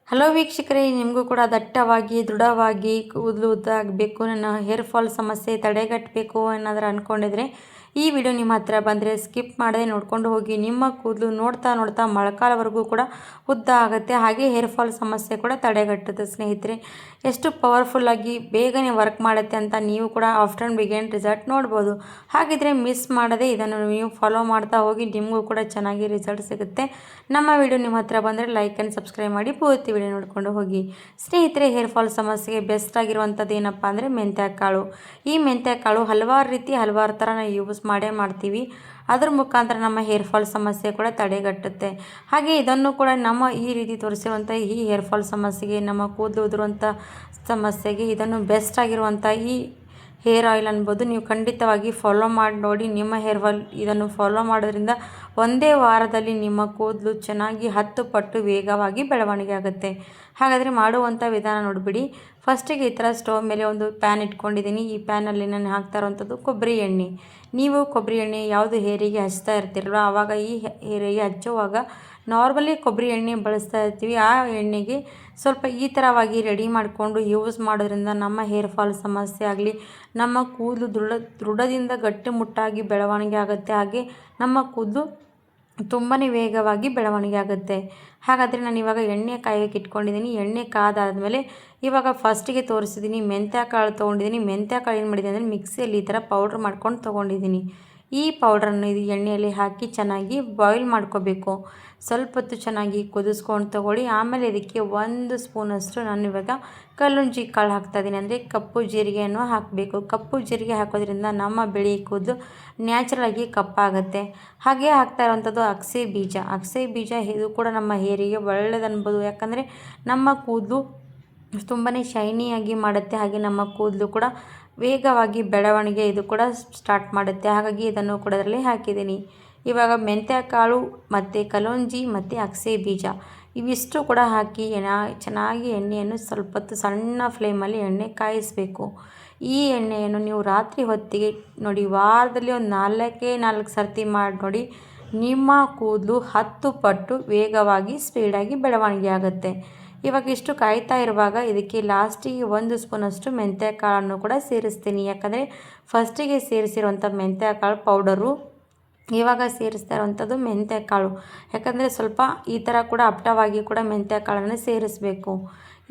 Hello ವೀಕ್ಷಕರೇ, ನಿಮಗೂ ಕೂಡ ದಟ್ಟವಾಗಿ ದೃಢವಾಗಿ ಕೂದಲು ಉದ್ದ ಆಗಬೇಕು, ನನ್ನ ಹೇರ್ ಫಾಲ್ ಸಮಸ್ಯೆ ತಡೆಗಟ್ಟಬೇಕು ಏನಾದರೂ ಅಂದ್ಕೊಂಡಿದ್ರೆ ಈ ವಿಡಿಯೋ ನಿಮ್ಮ ಹತ್ರ ಬಂದರೆ ಸ್ಕಿಪ್ ಮಾಡದೆ ನೋಡ್ಕೊಂಡು ಹೋಗಿ. ನಿಮ್ಮ ಕೂದಲು ನೋಡ್ತಾ ನೋಡ್ತಾ ಮೊಳಕಾಲವರೆಗೂ ಕೂಡ ಉದ್ದ ಆಗುತ್ತೆ, ಹಾಗೆ ಹೇರ್ ಫಾಲ್ ಸಮಸ್ಯೆ ಕೂಡ ತಡೆಗಟ್ಟುತ್ತೆ. ಸ್ನೇಹಿತರೆ, ಎಷ್ಟು ಪವರ್ಫುಲ್ಲಾಗಿ ಬೇಗನೆ ವರ್ಕ್ ಮಾಡುತ್ತೆ ಅಂತ ನೀವು ಕೂಡ ಆಫ್ಟರ್ ಬಿಗಿನ್ ರಿಸಲ್ಟ್ ನೋಡ್ಬೋದು. ಹಾಗಿದ್ರೆ ಮಿಸ್ ಮಾಡದೆ ಇದನ್ನು ನೀವು ಫಾಲೋ ಮಾಡ್ತಾ ಹೋಗಿ, ನಿಮಗೂ ಕೂಡ ಚೆನ್ನಾಗಿ ರಿಸಲ್ಟ್ ಸಿಗುತ್ತೆ. ನಮ್ಮ ವಿಡಿಯೋ ನಿಮ್ಮ ಹತ್ರ ಬಂದರೆ ಲೈಕ್ ಆ್ಯಂಡ್ ಸಬ್ಸ್ಕ್ರೈಬ್ ಮಾಡಿ ಪೂರ್ತಿ ವಿಡಿಯೋ ನೋಡಿಕೊಂಡು ಹೋಗಿ. ಸ್ನೇಹಿತರೆ, ಹೇರ್ ಫಾಲ್ ಸಮಸ್ಯೆಗೆ ಬೆಸ್ಟ್ ಆಗಿರುವಂಥದ್ದು ಏನಪ್ಪ ಅಂದರೆ ಮೆಂತ್ಯ ಕಾಳು. ಈ ಮೆಂತ್ಯ ಕಾಳು ಹಲವಾರು ರೀತಿ ಹಲವಾರು ಥರ ನಾವು ಯೂಸ್ ಮಾಡ್ತೀವಿ. ಅದ್ರ ಮುಖಾಂತರ ನಮ್ಮ ಹೇರ್ ಫಾಲ್ ಸಮಸ್ಯೆ ಕೂಡ ತಡೆಗಟ್ಟುತ್ತೆ. ಹಾಗೆ ಇದನ್ನು ಕೂಡ ನಮ್ಮ ಈ ರೀತಿ ತೋರಿಸಿರುವಂಥ ಈ ಹೇರ್ ಫಾಲ್ ಸಮಸ್ಯೆಗೆ, ನಮ್ಮ ಕೂದಲು ಉದುರುವಂಥ ಸಮಸ್ಯೆಗೆ ಇದನ್ನು ಬೆಸ್ಟ್ ಆಗಿರುವಂಥ ಈ ಹೇರ್ ಆಯಿಲ್ ಅನ್ಬೋದು. ನೀವು ಖಂಡಿತವಾಗಿ ಫಾಲೋ ಮಾಡಿ ನೋಡಿ. ನಿಮ್ಮ ಹೇರ್ ಫಾಲ್ ಇದನ್ನು ಫಾಲೋ ಮಾಡೋದ್ರಿಂದ ಒಂದೇ ವಾರದಲ್ಲಿ ನಿಮ್ಮ ಕೂದಲು ಚೆನ್ನಾಗಿ 10 ಪಟ್ಟು ವೇಗವಾಗಿ ಬೆಳವಣಿಗೆ ಆಗುತ್ತೆ. ಹಾಗಾದರೆ ಮಾಡುವಂಥ ವಿಧಾನ ನೋಡಿಬಿಡಿ. ಫಸ್ಟಿಗೆ ಈ ಥರ ಸ್ಟವ್ ಮೇಲೆ ಒಂದು ಪ್ಯಾನ್ ಇಟ್ಕೊಂಡಿದ್ದೀನಿ. ಈ ಪ್ಯಾನಲ್ಲಿ ನಾನು ಹಾಕ್ತಾ ಇರೋವಂಥದ್ದು ಕೊಬ್ಬರಿ ಎಣ್ಣೆ. ನೀವು ಕೊಬ್ಬರಿ ಎಣ್ಣೆ ಯಾವುದು ಹೇರಿಗೆ ಹಚ್ತಾ ಇರ್ತೀರಲ್ವ, ಆವಾಗ ಈ ಹೇರಿಗೆ ಹಚ್ಚುವಾಗ ನಾರ್ಮಲಿ ಕೊಬ್ಬರಿ ಎಣ್ಣೆ ಬಳಸ್ತಾ ಇರ್ತೀವಿ. ಆ ಎಣ್ಣೆಗೆ ಸ್ವಲ್ಪ ಈ ಥರವಾಗಿ ರೆಡಿ ಮಾಡಿಕೊಂಡು ಯೂಸ್ ಮಾಡೋದ್ರಿಂದ ನಮ್ಮ ಹೇರ್ ಫಾಲ್ ಸಮಸ್ಯೆ ಆಗಲಿ, ನಮ್ಮ ಕೂದಲು ದೃಢದಿಂದ ಗಟ್ಟಿಮುಟ್ಟಾಗಿ ಬೆಳವಣಿಗೆ ಆಗುತ್ತೆ. ಹಾಗೆ ನಮ್ಮ ಕೂದಲು ತುಂಬಾ ವೇಗವಾಗಿ ಬೆಳವಣಿಗೆ ಆಗುತ್ತೆ. ಹಾಗಾದರೆ ನಾನು ಇವಾಗ ಎಣ್ಣೆ ಕಾಯೋಕ್ಕೆ ಇಟ್ಕೊಂಡಿದ್ದೀನಿ. ಎಣ್ಣೆ ಕಾದಾದಮೇಲೆ ಇವಾಗ ಫಸ್ಟಿಗೆ ತೋರಿಸಿದ್ದೀನಿ ಮೆಂತ್ಯ ಕಾಳು ತೊಗೊಂಡಿದ್ದೀನಿ. ಮೆಂತ್ಯ ಕಾಳು ಏನು ಮಾಡಿದ್ದೀನಿ ಅಂದರೆ ಮಿಕ್ಸಿಯಲ್ಲಿ ಈ ಥರ ಪೌಡ್ರ್ ಮಾಡ್ಕೊಂಡು ತೊಗೊಂಡಿದ್ದೀನಿ. ಈ ಪೌಡ್ರನ್ನು ಇದು ಎಣ್ಣೆಯಲ್ಲಿ ಹಾಕಿ ಚೆನ್ನಾಗಿ ಬಾಯ್ಲ್ ಮಾಡ್ಕೋಬೇಕು. ಸ್ವಲ್ಪ ಹೊತ್ತು ಚೆನ್ನಾಗಿ ಕುದಿಸ್ಕೊಂಡು ತೊಗೊಳ್ಳಿ. ಆಮೇಲೆ ಇದಕ್ಕೆ 1 ಸ್ಪೂನಷ್ಟು ನಾನು ಇವಾಗ ಕಲ್ಲುಂಜಿ ಕಾಳು ಹಾಕ್ತಾಯಿದ್ದೀನಿ, ಅಂದರೆ ಕಪ್ಪು ಜೀರಿಗೆಯನ್ನು ಹಾಕಬೇಕು. ಕಪ್ಪು ಜೀರಿಗೆ ಹಾಕೋದ್ರಿಂದ ನಮ್ಮ ಬಿಳಿ ಕೂದಲು ನ್ಯಾಚುರಲಾಗಿ ಕಪ್ಪಾಗುತ್ತೆ. ಹಾಗೆ ಹಾಕ್ತಾ ಇರೋವಂಥದ್ದು ಅಗಸೆ ಬೀಜ. ಅಗಸೆ ಬೀಜ ಇದು ಕೂಡ ನಮ್ಮ ಹೇರಿಗೆ ಒಳ್ಳೆಯದನ್ಬೋದು, ಯಾಕಂದರೆ ನಮ್ಮ ಕೂದಲು ತುಂಬಾ ಶೈನಿಯಾಗಿ ಮಾಡುತ್ತೆ. ಹಾಗೆ ನಮ್ಮ ಕೂದಲು ಕೂಡ ವೇಗವಾಗಿ ಬೆಳವಣಿಗೆ ಇದು ಕೂಡ ಸ್ಟಾರ್ಟ್ ಮಾಡುತ್ತೆ. ಹಾಗಾಗಿ ಇದನ್ನು ಕೂಡ ಅದರಲ್ಲಿ ಹಾಕಿದ್ದೀನಿ. ಇವಾಗ ಮೆಂತ್ಯ ಕಾಳು ಮತ್ತು ಕಲೋಂಜಿ ಮತ್ತು ಅಗಸೆ ಬೀಜ ಇವಿಷ್ಟು ಕೂಡ ಹಾಕಿ ಚೆನ್ನಾಗಿ ಎಣ್ಣೆಯನ್ನು ಸ್ವಲ್ಪ ಹೊತ್ತು ಸಣ್ಣ ಫ್ಲೇಮಲ್ಲಿ ಎಣ್ಣೆ ಕಾಯಿಸಬೇಕು. ಈ ಎಣ್ಣೆಯನ್ನು ನೀವು ರಾತ್ರಿ ಹೊತ್ತಿಗೆ ನೋಡಿ, ವಾರದಲ್ಲಿ ಒಂದು 4 ಸರ್ತಿ ಮಾಡಿ ನೋಡಿ, ನಿಮ್ಮ ಕೂದಲು 10 ಪಟ್ಟು ವೇಗವಾಗಿ ಸ್ಪೀಡಾಗಿ ಬೆಳವಣಿಗೆ ಆಗುತ್ತೆ. ಇವಾಗ ಇಷ್ಟು ಕಾಯ್ತಾ ಇರುವಾಗ ಇದಕ್ಕೆ ಲಾಸ್ಟಿಗೆ 1 ಸ್ಪೂನಷ್ಟು ಮೆಂತ್ಯ ಕಾಳನ್ನು ಕೂಡ ಸೇರಿಸ್ತೀನಿ. ಯಾಕಂದರೆ ಫಸ್ಟಿಗೆ ಸೇರಿಸಿರುವಂಥ ಮೆಂತ್ಯ ಕಾಳು ಪೌಡರು, ಇವಾಗ ಸೇರಿಸ್ತಾ ಇರುವಂಥದ್ದು ಮೆಂತ್ಯ ಕಾಳು. ಯಾಕಂದರೆ ಸ್ವಲ್ಪ ಈ ಥರ ಕೂಡ ಅಪ್ಟವಾಗಿ ಕೂಡ ಮೆಂತ್ಯ ಕಾಳನ್ನು ಸೇರಿಸಬೇಕು.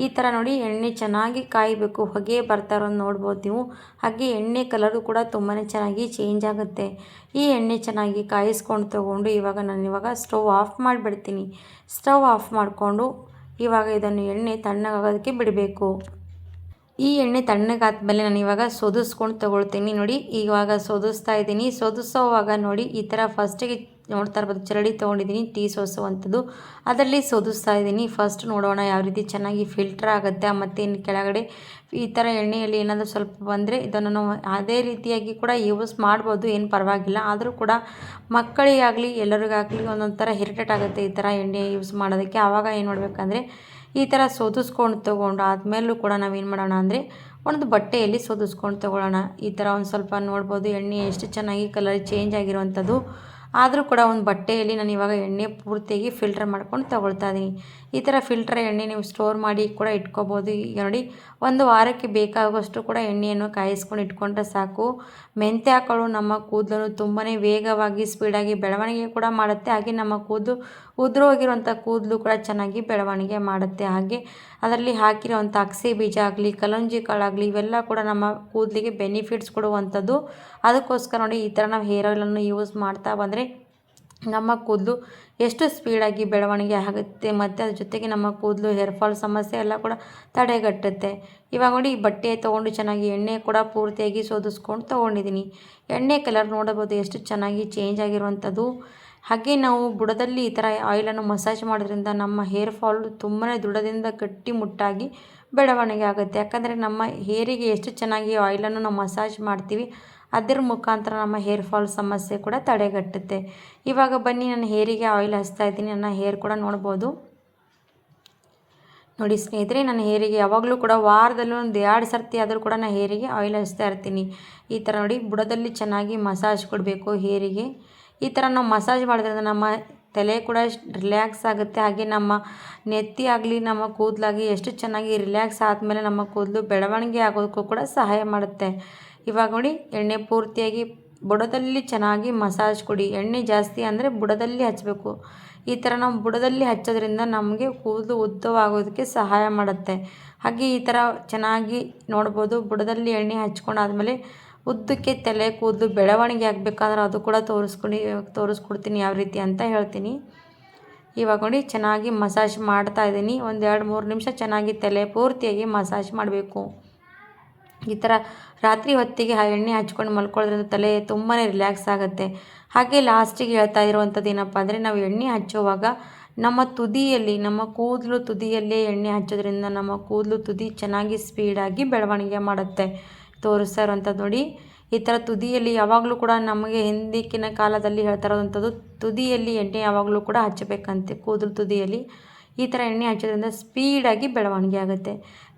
ಈ ಥರ ನೋಡಿ ಎಣ್ಣೆ ಚೆನ್ನಾಗಿ ಕಾಯಬೇಕು. ಹೊಗೆ ಬರ್ತಾ ಇರೋದು ನೋಡ್ಬೋದು ನೀವು. ಹಾಗೆ ಎಣ್ಣೆ ಕಲರು ಕೂಡ ತುಂಬಾ ಚೆನ್ನಾಗಿ ಚೇಂಜ್ ಆಗುತ್ತೆ. ಈ ಎಣ್ಣೆ ಚೆನ್ನಾಗಿ ಕಾಯಿಸ್ಕೊಂಡು ತೊಗೊಂಡು ಇವಾಗ ಸ್ಟವ್ ಆಫ್ ಮಾಡಿಬಿಡ್ತೀನಿ. ಸ್ಟವ್ ಆಫ್ ಮಾಡಿಕೊಂಡು ಇವಾಗ ಇದನ್ನು ಎಣ್ಣೆ ತಣ್ಣಗಾಗೋದಕ್ಕೆ ಬಿಡಬೇಕು. ಈ ಎಣ್ಣೆ ತಣ್ಣಗಾದ್ಮೇಲೆ ನಾನು ಇವಾಗ ಸೋದಿಸ್ಕೊಂಡು ತೊಗೊಳ್ತೀನಿ. ನೋಡಿ, ಇವಾಗ ಸೋದಿಸ್ತಾ ಇದ್ದೀನಿ. ಸೋದಿಸೋವಾಗ ನೋಡಿ ಈ ಥರ ಫಸ್ಟಿಗೆ ನೋಡ್ತಾ ಇರ್ಬೋದು, ಚರಡಿ ತೊಗೊಂಡಿದ್ದೀನಿ, ಟೀ ಸೋಸುವಂಥದ್ದು. ಅದರಲ್ಲಿ ಸೋದಿಸ್ತಾ ಇದ್ದೀನಿ. ಫಸ್ಟ್ ನೋಡೋಣ ಯಾವ ರೀತಿ ಚೆನ್ನಾಗಿ ಫಿಲ್ಟರ್ ಆಗುತ್ತೆ. ಮತ್ತು ಇನ್ನು ಕೆಳಗಡೆ ಈ ಥರ ಎಣ್ಣೆಯಲ್ಲಿ ಏನಾದರೂ ಸ್ವಲ್ಪ ಬಂದರೆ ಇದನ್ನು ನಾವು ಅದೇ ರೀತಿಯಾಗಿ ಕೂಡ ಯೂಸ್ ಮಾಡ್ಬೋದು, ಏನು ಪರವಾಗಿಲ್ಲ. ಆದರೂ ಕೂಡ ಮಕ್ಕಳಿಗಾಗಲಿ ಎಲ್ಲರಿಗಾಗಲಿ ಒಂದೊಂದು ಥರ ಇರಿಟೇಟ್ ಆಗುತ್ತೆ ಈ ಥರ ಎಣ್ಣೆ ಯೂಸ್ ಮಾಡೋದಕ್ಕೆ. ಆವಾಗ ಏನು ಮಾಡಬೇಕಂದ್ರೆ ಈ ಥರ ಸೋದಿಸ್ಕೊಂಡು ತೊಗೊಂಡು ಆದಮೇಲೂ ಕೂಡ ನಾವೇನು ಮಾಡೋಣ ಅಂದರೆ ಒಂದು ಬಟ್ಟೆಯಲ್ಲಿ ಸೋದಿಸ್ಕೊಂಡು ತೊಗೊಳ್ಳೋಣ. ಈ ಥರ ಒಂದು ಸ್ವಲ್ಪ ನೋಡ್ಬೋದು ಎಣ್ಣೆ ಎಷ್ಟು ಚೆನ್ನಾಗಿ ಕಲರ್ ಚೇಂಜ್ ಆಗಿರುವಂಥದ್ದು. ಆದರೂ ಕೂಡ ಒಂದು ಬಟ್ಟೆಯಲ್ಲಿ ನಾನು ಇವಾಗ ಎಣ್ಣೆ ಪೂರ್ತಿಯಾಗಿ ಫಿಲ್ಟರ್ ಮಾಡ್ಕೊಂಡು ತೊಗೊಳ್ತಾ ಇದ್ದೀನಿ. ಈ ಥರ ಫಿಲ್ಟರ್ ಎಣ್ಣೆ ನೀವು ಸ್ಟೋರ್ ಮಾಡಿ ಕೂಡ ಇಟ್ಕೋಬೋದು. ಈಗ ನೋಡಿ, 1 ವಾರಕ್ಕೆ ಬೇಕಾಗುವಷ್ಟು ಕೂಡ ಎಣ್ಣೆಯನ್ನು ಕಾಯಿಸ್ಕೊಂಡು ಇಟ್ಕೊಂಡ್ರೆ ಸಾಕು. ಮೆಂತ್ಯ ಕಾಳು ನಮ್ಮ ಕೂದಲನ್ನು ತುಂಬಾ ವೇಗವಾಗಿ ಸ್ಪೀಡಾಗಿ ಬೆಳವಣಿಗೆ ಕೂಡ ಮಾಡುತ್ತೆ. ಹಾಗೆ ನಮ್ಮ ಕೂದಲು ಉದುರೋಗಿರುವಂಥ ಕೂದಲು ಕೂಡ ಚೆನ್ನಾಗಿ ಬೆಳವಣಿಗೆ ಮಾಡುತ್ತೆ. ಹಾಗೆ ಅದರಲ್ಲಿ ಹಾಕಿರೋವಂಥ ಅಗಸೆ ಬೀಜ ಆಗಲಿ, ಕಲೋಂಜಿ ಕಾಳಾಗಲಿ ಇವೆಲ್ಲ ಕೂಡ ನಮ್ಮ ಕೂದಲಿಗೆ ಬೆನಿಫಿಟ್ಸ್ ಕೊಡುವಂಥದ್ದು. ಅದಕ್ಕೋಸ್ಕರ ನೋಡಿ ಈ ಥರ ನಾವು ಹೇರ್ ಆಯಿಲನ್ನು ಯೂಸ್ ಮಾಡ್ತಾ ಬಂದರೆ ನಮ್ಮ ಕೂದಲು ಎಷ್ಟು ಸ್ಪೀಡಾಗಿ ಬೆಳವಣಿಗೆ ಆಗುತ್ತೆ, ಮತ್ತು ಅದ್ರ ಜೊತೆಗೆ ನಮ್ಮ ಕೂದಲು ಹೇರ್ ಫಾಲ್ ಸಮಸ್ಯೆ ಎಲ್ಲ ಕೂಡ ತಡೆಗಟ್ಟುತ್ತೆ. ಇವಾಗ ನೋಡಿ, ಈ ಬಟ್ಟೆ ತೊಗೊಂಡು ಚೆನ್ನಾಗಿ ಎಣ್ಣೆ ಕೂಡ ಪೂರ್ತಿಯಾಗಿ ಸೋದಿಸ್ಕೊಂಡು ತೊಗೊಂಡಿದ್ದೀನಿ. ಎಣ್ಣೆ ಕಲರ್ ನೋಡಬಹುದು ಎಷ್ಟು ಚೆನ್ನಾಗಿ ಚೇಂಜ್ ಆಗಿರುವಂಥದ್ದು. ಹಾಗೆ ನಾವು ಬುಡದಲ್ಲಿ ಈ ಥರ ಆಯಿಲನ್ನು ಮಸಾಜ್ ಮಾಡೋದ್ರಿಂದ ನಮ್ಮ ಹೇರ್ ಫಾಲ್ ತುಂಬಾ ದೃಢದಿಂದ ಗಟ್ಟಿಮುಟ್ಟಾಗಿ ಬೆಳವಣಿಗೆ ಆಗುತ್ತೆ. ಯಾಕಂದರೆ ನಮ್ಮ ಹೇರಿಗೆ ಎಷ್ಟು ಚೆನ್ನಾಗಿ ಆಯಿಲನ್ನು ನಾವು ಮಸಾಜ್ ಮಾಡ್ತೀವಿ, ಅದರ ಮುಖಾಂತರ ನಮ್ಮ ಹೇರ್ ಫಾಲ್ ಸಮಸ್ಯೆ ಕೂಡ ತಡೆಗಟ್ಟುತ್ತೆ. ಇವಾಗ ಬನ್ನಿ, ನಾನು ಹೇರಿಗೆ ಆಯಿಲ್ ಹಚ್ತಾ ಇದ್ದೀನಿ. ನನ್ನ ಹೇರ್ ಕೂಡ ನೋಡ್ಬೋದು. ನೋಡಿ ಸ್ನೇಹಿತರೆ, ನನ್ನ ಹೇರಿಗೆ ಯಾವಾಗಲೂ ಕೂಡ ವಾರದಲ್ಲಿ ಒಂದು 2 ಸರ್ತಿ ಆದರೂ ಕೂಡ ನಾನು ಹೇರಿಗೆ ಆಯಿಲ್ ಹಚ್ತಾ ಇರ್ತೀನಿ. ಈ ಥರ ನೋಡಿ, ಬುಡದಲ್ಲಿ ಚೆನ್ನಾಗಿ ಮಸಾಜ್ ಕೊಡಬೇಕು ಹೇರಿಗೆ. ಈ ಥರ ನಾವು ಮಸಾಜ್ ಮಾಡೋದ್ರಿಂದ ನಮ್ಮ ತಲೆ ಕೂಡ ರಿಲ್ಯಾಕ್ಸ್ ಆಗುತ್ತೆ. ಹಾಗೆ ನಮ್ಮ ನೆತ್ತಿ ಆಗಲಿ ನಮ್ಮ ಕೂದಲಾಗಿ ಎಷ್ಟು ಚೆನ್ನಾಗಿ ರಿಲ್ಯಾಕ್ಸ್ ಆದಮೇಲೆ ನಮ್ಮ ಕೂದಲು ಬೆಳವಣಿಗೆ ಆಗೋದಕ್ಕೂ ಕೂಡ ಸಹಾಯ ಮಾಡುತ್ತೆ. ಇವಾಗ ನೋಡಿ ಎಣ್ಣೆ ಪೂರ್ತಿಯಾಗಿ ಬುಡದಲ್ಲಿ ಚೆನ್ನಾಗಿ ಮಸಾಜ್ ಕೊಡಿ. ಎಣ್ಣೆ ಜಾಸ್ತಿ ಅಂದರೆ ಬುಡದಲ್ಲಿ ಹಚ್ಚಬೇಕು. ಈ ಥರ ನಾವು ಬುಡದಲ್ಲಿ ಹಚ್ಚೋದ್ರಿಂದ ನಮಗೆ ಕೂದಲು ಉದ್ದವಾಗೋದಕ್ಕೆ ಸಹಾಯ ಮಾಡುತ್ತೆ. ಹಾಗೆ ಈ ಥರ ಚೆನ್ನಾಗಿ ನೋಡ್ಬೋದು. ಬುಡದಲ್ಲಿ ಎಣ್ಣೆ ಹಚ್ಕೊಂಡಾದ್ಮೇಲೆ ಉದ್ದಕ್ಕೆ ತಲೆ ಕೂದಲು ಬೆಳವಣಿಗೆ ಆಗಬೇಕಾದ್ರೆ ಅದು ಕೂಡ ತೋರಿಸ್ಕೊಡ್ತೀನಿ ಯಾವ ರೀತಿ ಅಂತ ಹೇಳ್ತೀನಿ. ಇವಾಗ ನೋಡಿ ಚೆನ್ನಾಗಿ ಮಸಾಜ್ ಮಾಡ್ತಾ ಇದ್ದೀನಿ. ಒಂದು 2-3 ನಿಮಿಷ ಚೆನ್ನಾಗಿ ತಲೆ ಪೂರ್ತಿಯಾಗಿ ಮಸಾಜ್ ಮಾಡಬೇಕು. ಈ ಥರ ರಾತ್ರಿ ಹೊತ್ತಿಗೆ ಎಣ್ಣೆ ಹಚ್ಕೊಂಡು ಮಲ್ಕೊಳ್ಳೋದ್ರಿಂದ ತಲೆ ತುಂಬಾ ರಿಲ್ಯಾಕ್ಸ್ ಆಗುತ್ತೆ. ಹಾಗೆ ಲಾಸ್ಟಿಗೆ ಹೇಳ್ತಾ ಇರುವಂಥದ್ದು ಏನಪ್ಪ ಅಂದರೆ, ನಾವು ಎಣ್ಣೆ ಹಚ್ಚುವಾಗ ನಮ್ಮ ತುದಿಯಲ್ಲಿ, ನಮ್ಮ ಕೂದಲು ತುದಿಯಲ್ಲೇ ಎಣ್ಣೆ ಹಚ್ಚೋದ್ರಿಂದ ನಮ್ಮ ಕೂದಲು ತುದಿ ಚೆನ್ನಾಗಿ ಸ್ಪೀಡಾಗಿ ಬೆಳವಣಿಗೆ ಮಾಡುತ್ತೆ. ತೋರಿಸ್ತಾ ಇರುವಂಥದ್ದು ನೋಡಿ, ಈ ಥರ ತುದಿಯಲ್ಲಿ ಯಾವಾಗಲೂ ಕೂಡ ನಮಗೆ ಹಿಂದಿನ ಕಾಲದಲ್ಲಿ ಹೇಳ್ತಾ ಇರೋವಂಥದ್ದು ತುದಿಯಲ್ಲಿ ಎಣ್ಣೆ ಯಾವಾಗಲೂ ಕೂಡ ಹಚ್ಚಬೇಕಂತೆ. ಕೂದಲು ತುದಿಯಲ್ಲಿ ಈ ಥರ ಎಣ್ಣೆ ಹಚ್ಚೋದ್ರಿಂದ ಸ್ಪೀಡಾಗಿ ಬೆಳವಣಿಗೆ ಆಗುತ್ತೆ.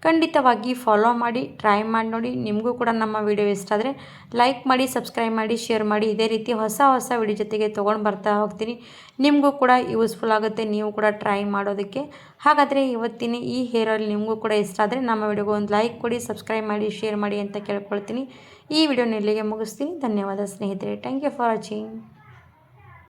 ಖಂಡಿತವಾಗಿ ಫಾಲೋ ಮಾಡಿ, ಟ್ರೈ ಮಾಡಿ ನೋಡಿ. ನಿಮಗೂ ಕೂಡ ನಮ್ಮ ವಿಡಿಯೋ ಇಷ್ಟ ಆದರೆ ಲೈಕ್ ಮಾಡಿ, ಸಬ್ಸ್ಕ್ರೈಬ್ ಮಾಡಿ, ಶೇರ್ ಮಾಡಿ. ಇದೇ ರೀತಿ ಹೊಸ ವಿಡಿಯೋ ಜೊತೆಗೆ ತೊಗೊಂಡು ಬರ್ತಾ ಹೋಗ್ತೀನಿ. ನಿಮಗೂ ಕೂಡ ಯೂಸ್ಫುಲ್ ಆಗುತ್ತೆ, ನೀವು ಕೂಡ ಟ್ರೈ ಮಾಡೋದಕ್ಕೆ. ಹಾಗಾದರೆ ಇವತ್ತಿನ ಈ ಹೇರ್ ಆಯಿಲ್ ನಿಮಗೂ ಕೂಡ ಇಷ್ಟ ಆದರೆ ನಮ್ಮ ವಿಡಿಯೋಗೆ ಒಂದು ಲೈಕ್ ಕೊಡಿ, ಸಬ್ಸ್ಕ್ರೈಬ್ ಮಾಡಿ, ಶೇರ್ ಮಾಡಿ ಅಂತ ಕೇಳ್ಕೊಳ್ತೀನಿ. ಈ ವಿಡಿಯೋನ ಇಲ್ಲಿಗೆ ಮುಗಿಸ್ತೀನಿ. ಧನ್ಯವಾದ ಸ್ನೇಹಿತರೆ. Thank you for watching.